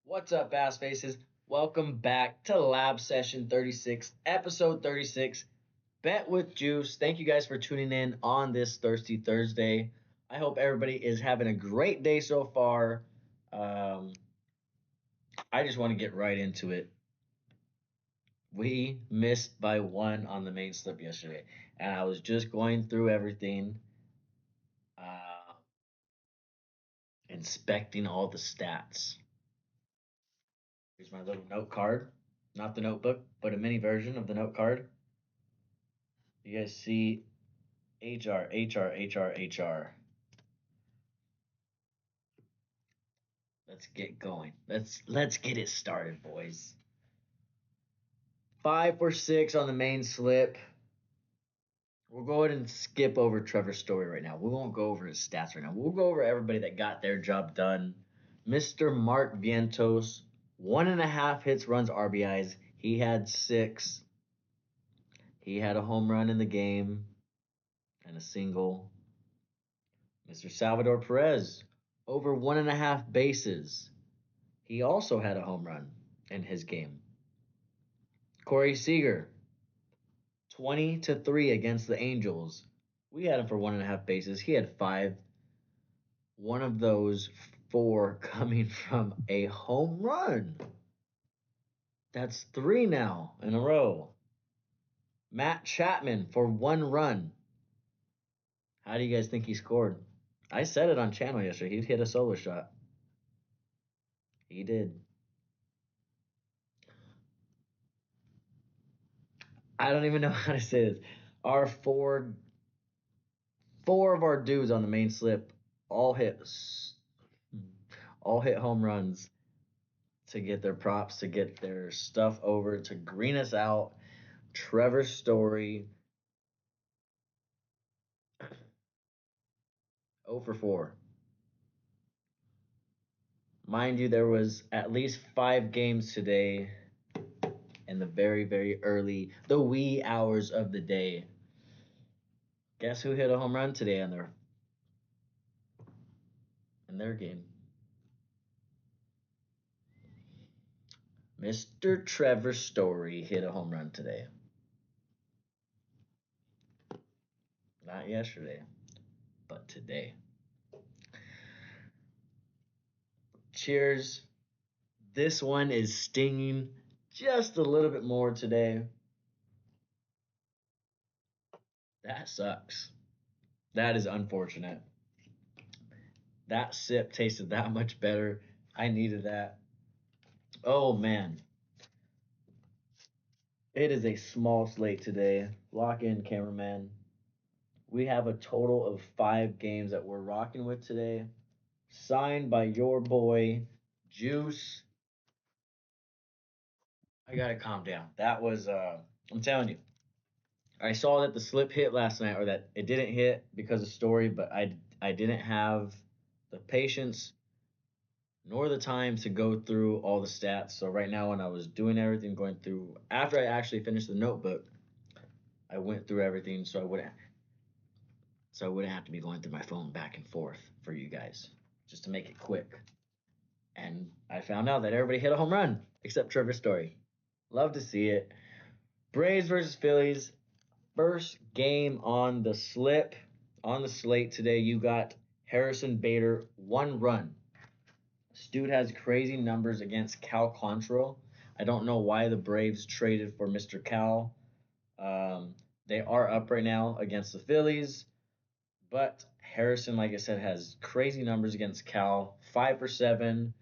What's up, ass faces? Welcome back to Lab Session 36, episode 36, Bet with Juice. Thank you guys for tuning in on this Thirsty Thursday. I hope everybody is having a great day so far. Um, I just want to get right into it. We missed by one on the main slip yesterday, and I was just going through everything, uh, inspecting all the stats. Here's my little note card. Not the notebook, but a mini version of the note card. You guys see HR, HR, HR, HR. Let's get going. Let's get it started, boys. 5 for 6 on the main slip. We'll go ahead and skip over Trevor's story right now. We won't go over his stats right now. We'll go over everybody that got their job done. Mr. Mark Vientos, 1.5 hits, runs, RBIs. He had 6. He had a home run in the game and a single. Mr. Salvador Perez, over 1.5 bases. He also had a home run in his game. Corey Seager, 20-3 against the Angels. We had him for 1.5 bases. He had 5. One of those 4 coming from a home run. That's 3 now in a row. Matt Chapman for 1 run. How do you guys think he scored? I said it on channel yesterday. He'd hit a solo shot. He did. I don't even know how to say this. Our four of our dudes on the main slip all hit all hit home runs to get their props, to get their stuff over, to green us out. Trevor's story, 0 for 4. Mind you, there was at least 5 games today in the very early, the wee hours of the day. Guess who hit a home run today in their game? Mr. Trevor Story hit a home run today. Not yesterday, but today. Cheers. This one is stinging just a little bit more today. That sucks. That is unfortunate. That sip tasted that much better. I needed that. Oh man. It is a small slate today. Lock in, cameraman. We have a total of 5 games that we're rocking with today. Signed by your boy, Juice. I gotta calm down. That was I'm telling you. I saw that the slip hit last night, or that it didn't hit because of story, but I didn't have the patience nor the time to go through all the stats. So right now, when I was doing everything, going through after I actually finished the notebook, I went through everything so I wouldn't have to be going through my phone back and forth for you guys, just to make it quick. And I found out that everybody hit a home run except Trevor Story. Love to see it. Braves versus Phillies. First game on the slip. On the slate today, you got Harrison Bader, 1 run. This dude has crazy numbers against Cal Quantrill. I don't know why the Braves traded for Mr. Cal. Um, they are up right now against the Phillies, but Harrison, like I said, has crazy numbers against Cal. 5 for 7,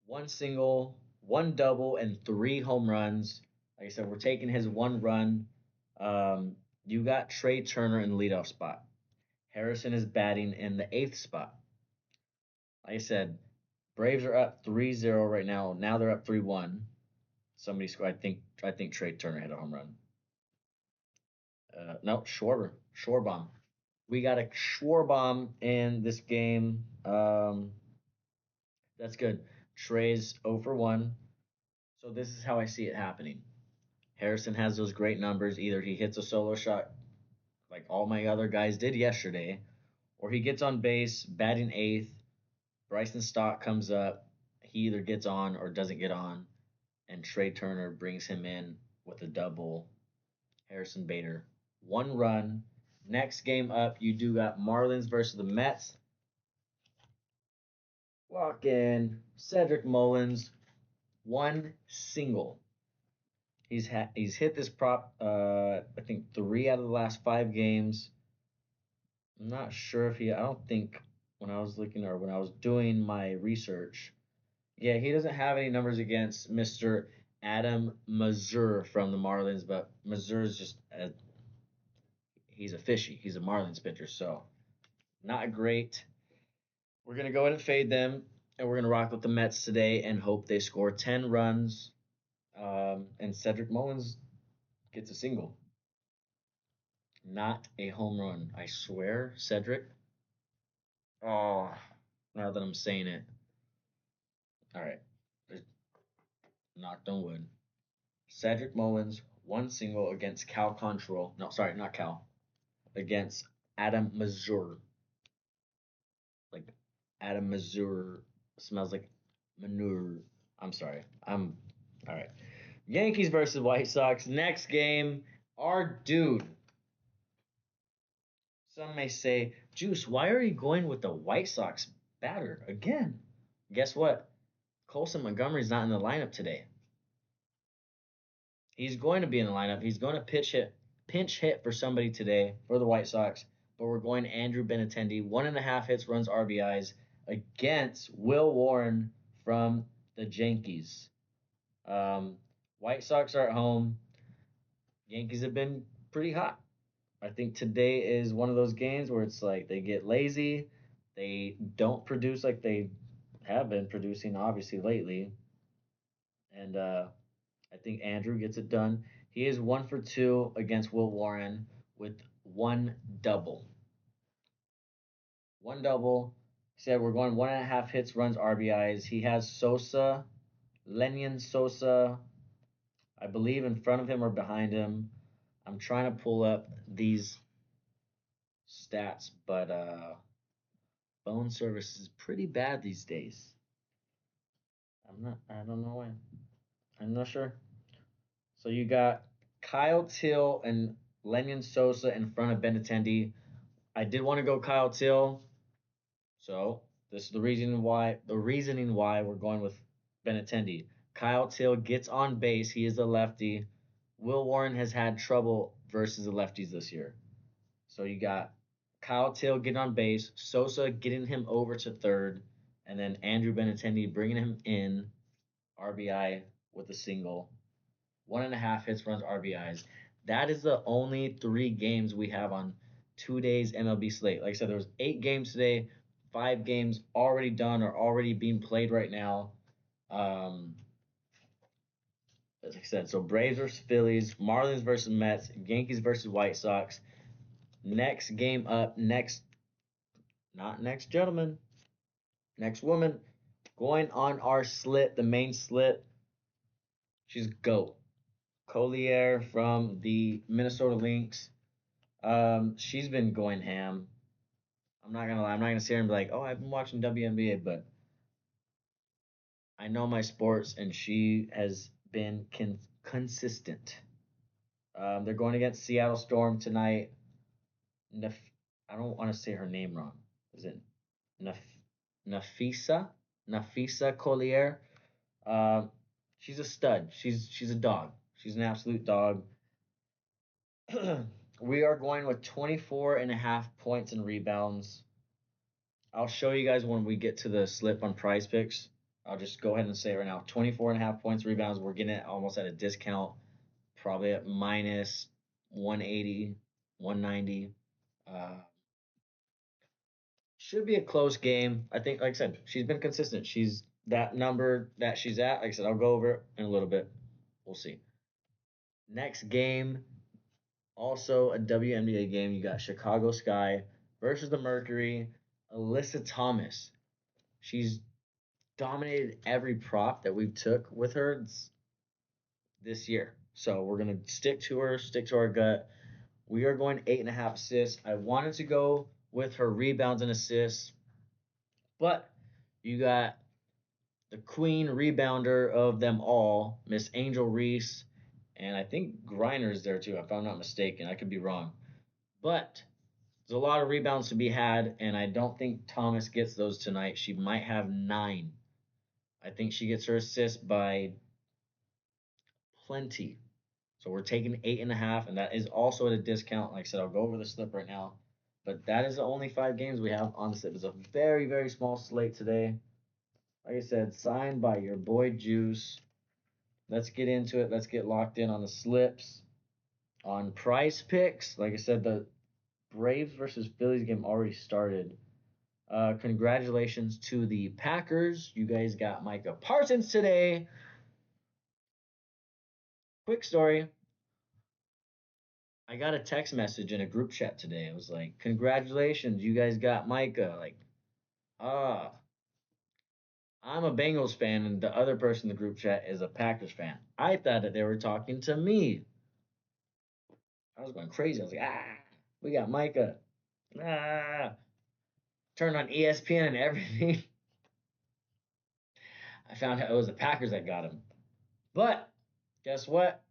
1 single, 1 double, and 3 home runs. Like I said, we're taking his 1 run. You got Trey Turner in the leadoff spot. Harrison is batting in the 8th spot. Like I said, Braves are up 3-0 right now. Now they're up 3-1. Somebody scored. I think Trey Turner hit a home run. No, Schwarber. Schwarbomb. We got a Schwarbomb in this game. That's good. Trey's 0 for 1. So this is how I see it happening. Harrison has those great numbers. Either he hits a solo shot like all my other guys did yesterday, or he gets on base, batting 8th. Bryson Stott comes up. he either gets on or doesn't get on, and Trey Turner brings him in with a double. Harrison Bader, 1 run. Next game up, you do got Marlins versus the Mets. Walk in Cedric Mullins, 1 single. He's hit this prop I think 3 out of the last 5 games. I'm not sure if he. I don't think when I was looking or when I was doing my research. Yeah, he doesn't have any numbers against Mr. Adam Mazur from the Marlins, but Mazur is just he's a fishy. He's a Marlins pitcher, so not great. We're gonna go ahead and fade them, and we're gonna rock with the Mets today and hope they score 10 runs. And Cedric Mullins gets a single, not a home run. I swear, Cedric. Oh, now that I'm saying it. All right, knocked on wood. Cedric Mullins, 1 single against Cal Control. No, sorry, not Cal. Against Adam Mazur. Like Adam Mazur smells like manure. I'm sorry. I'm all right. Yankees versus White Sox. Next game. Our dude. Some may say, Juice, why are you going with the White Sox batter again? Guess what? Colson Montgomery's not in the lineup today. He's going to be in the lineup. He's going to pinch hit for somebody today for the White Sox. But we're going Andrew Benintendi, 1.5 hits, runs RBIs against Will Warren from the Yankees. Um, White Sox are at home. Yankees have been pretty hot. I think today is one of those games where it's like they get lazy. They don't produce like they have been producing, obviously, lately. And I think Andrew gets it done. He is 1 for 2 against Will Warren with one double. One double. He said we're going 1.5 hits, runs, RBIs. He has Sosa, Lenyon Sosa, I believe in front of him or behind him. I'm trying to pull up these stats, but phone service is pretty bad these days. I don't know why. I'm not sure. So you got Kyle Till and Lenyon Sosa in front of Benintendi. I did want to go Kyle Till, so this is the reasoning why we're going with Benintendi. Kyle Till gets on base. He is a lefty. Will Warren has had trouble versus the lefties this year. So you got Kyle Till getting on base, Sosa getting him over to third, and then Andrew Benintendi bringing him in RBI with a single. 1.5 hits, runs, RBIs. That is the only 3 games we have on 2 days MLB slate. Like I said, there was 8 games today, 5 games already done or already being played right now. Um, as I said, so Braves versus Phillies, Marlins versus Mets, Yankees versus White Sox. Next game up, not next gentleman, next woman, going on our slit, the main slit. She's GOAT. Collier from the Minnesota Lynx. She's been going ham. I'm not gonna lie. I'm not gonna sit here and be like, oh, I've been watching WNBA, but I know my sports, and she has been consistent. They're going against Seattle Storm tonight. I don't want to say her name wrong. Is it Naf- Nafisa? Nafisa Collier. Um, she's a stud. She's a dog. She's an absolute dog. We are going with 24.5 points and rebounds. I'll show you guys when we get to the slip on prize picks. I'll just go ahead and say it right now. 24.5 points, rebounds. We're getting it almost at a discount, probably at minus 180, 190. Should be a close game. I think, like I said, she's been consistent. She's that number that she's at. Like I said, I'll go over it in a little bit. We'll see. Next game, also a WNBA game. You got Chicago Sky versus the Mercury. Alyssa Thomas. She's dominated every prop that we've took with her this year. So we're gonna stick to her, stick to our gut. We are going 8.5 assists. I wanted to go with her rebounds and assists, but you got the queen rebounder of them all, Miss Angel Reese, and I think Griner's there too, if I'm not mistaken. I could be wrong. But there's a lot of rebounds to be had, and I don't think Thomas gets those tonight. She might have 9. I think she gets her assist by plenty. So we're taking 8.5, and that is also at a discount. Like I said, I'll go over the slip right now. But that is the only 5 games we have on the slip. It's a very, very small slate today. Like I said, signed by your boy Juice. Let's get into it. Let's get locked in on the slips. On price picks, like I said, the Braves versus Phillies game already started. Congratulations to the Packers. You guys got Micah Parsons today. Quick story. I got a text message in a group chat today. It was like, congratulations, you guys got Micah. Like, ah, I'm a Bengals fan, and the other person in the group chat is a Packers fan. I thought that they were talking to me. I was going crazy. I was like, we got Micah. Ah, turned on ESPN and everything. I found out it was the Packers that got him. But guess what?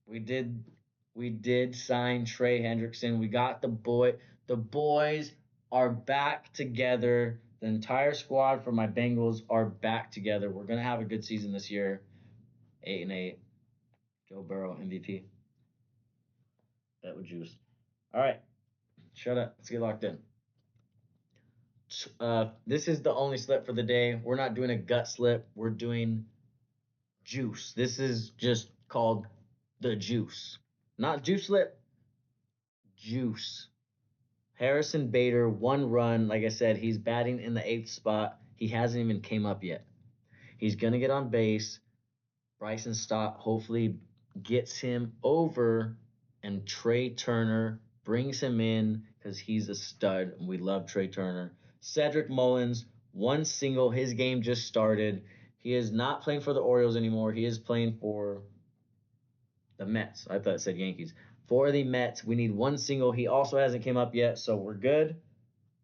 We did we did sign Trey Hendrickson. We got the boy. The boys are back together. The entire squad for my Bengals are back together. We're gonna have a good season this year. 8-8. Joe Burrow MVP. That would juice. All right, shut up. Let's get locked in. This is the only slip for the day. We're not doing a gut slip. We're doing juice. This is just called the juice. Not juice slip, juice. Harrison Bader, 1 run. Like I said, he's batting in the 8th spot. He hasn't even came up yet. He's going to get on base. Bryson Stott hopefully gets him over, and Trey Turner brings him in because he's a stud. And we love Trey Turner. Cedric Mullins, 1 single. His game just started. He is not playing for the Orioles anymore. He is playing for the Mets. I thought it said Yankees. For the Mets, we need 1 single. He also hasn't came up yet, so we're good.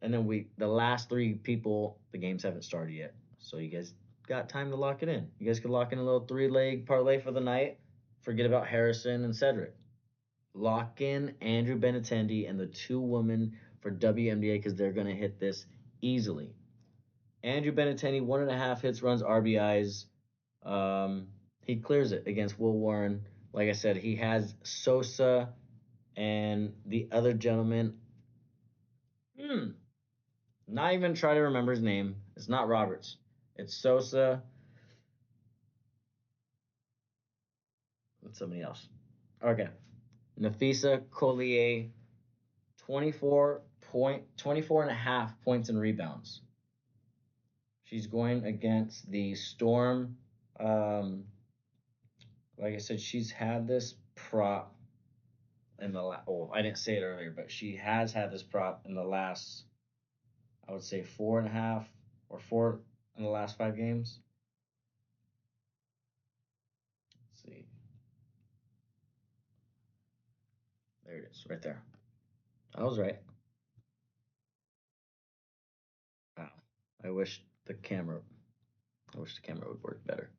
And then the last 3 people, the games haven't started yet. So you guys got time to lock it in. You guys could lock in a little 3-leg parlay for the night. Forget about Harrison and Cedric. Lock in Andrew Benintendi and the 2 women for WNBA because they're going to hit this easily. Andrew Benintendi, 1.5 hits, runs, RBIs. He clears it against Will Warren. Like I said, he has Sosa and the other gentleman. Not even try to remember his name. It's not Roberts. It's Sosa. It's somebody else. Okay. Nafisa Collier, 24.24.5 points and rebounds. She's going against the Storm. Like I said, she's had this prop in the I didn't say it earlier, but she has had this prop in the last, I would say 4.5 or 4 in the last 5 games. Let's see. There it is, right there. I was right. Wow. I wish the camera would work better.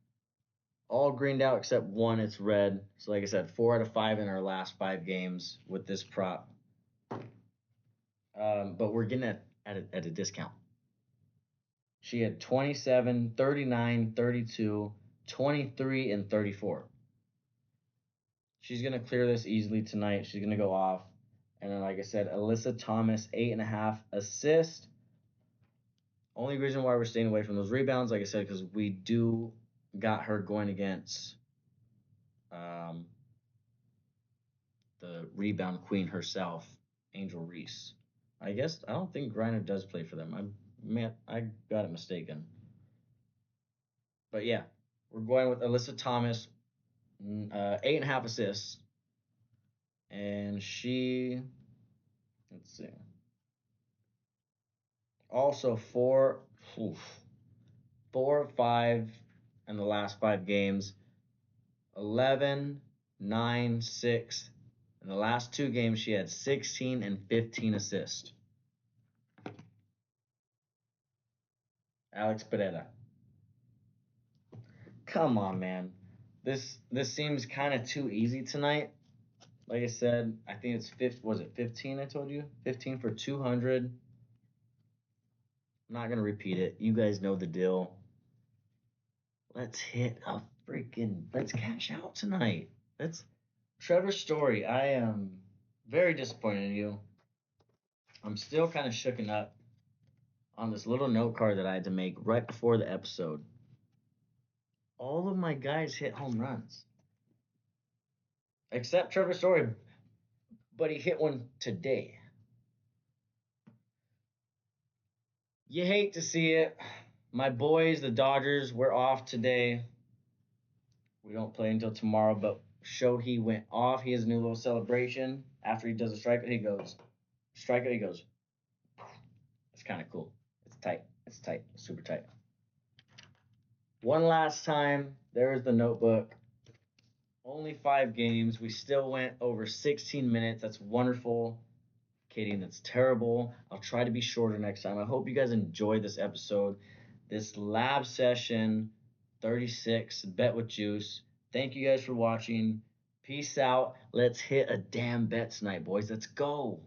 All greened out except one, it's red. So like I said, 4 out of 5 in our last 5 games with this prop. But we're getting it at a discount. She had 27, 39, 32, 23, and 34. She's going to clear this easily tonight. She's going to go off. And then, like I said, Alyssa Thomas, 8.5 assists. Only reason why we're staying away from those rebounds, like I said, because we do got her going against um, the rebound queen herself, Angel Reese. I don't think Griner does play for them. I got it mistaken. But yeah, we're going with Alyssa Thomas, 8.5 assists, and she, let's see, also oof, 4 or 5 in the last 5 games, 11, 9, 6. In the last 2 games, she had 16 and 15 assists. Alex Pereira. Come on, man. This seems kind of too easy tonight. Like I said, I think it's was it 15 I told you? 15 for 200. I'm not going to repeat it. You guys know the deal. Let's cash out tonight. Let's Trevor Story. I am very disappointed in you. I'm still kind of shooken up on this little note card that I had to make right before the episode. All of my guys hit home runs. Except Trevor Story, but he hit one today. You hate to see it. My boys, the Dodgers, we're off today. We don't play until tomorrow, but Shohei went off. He has a new little celebration. After he does a strikeout, he goes, strikeout, he goes. It's kind of cool. It's tight. It's tight. Super tight. One last time. There's the notebook. Only 5 games. We still went over 16 minutes. That's wonderful. Kidding, that's terrible. I'll try to be shorter next time. I hope you guys enjoyed this episode. This lab session 36, Bet with Juice. Thank you guys for watching. Peace out. Let's hit a damn bet tonight, boys. Let's go.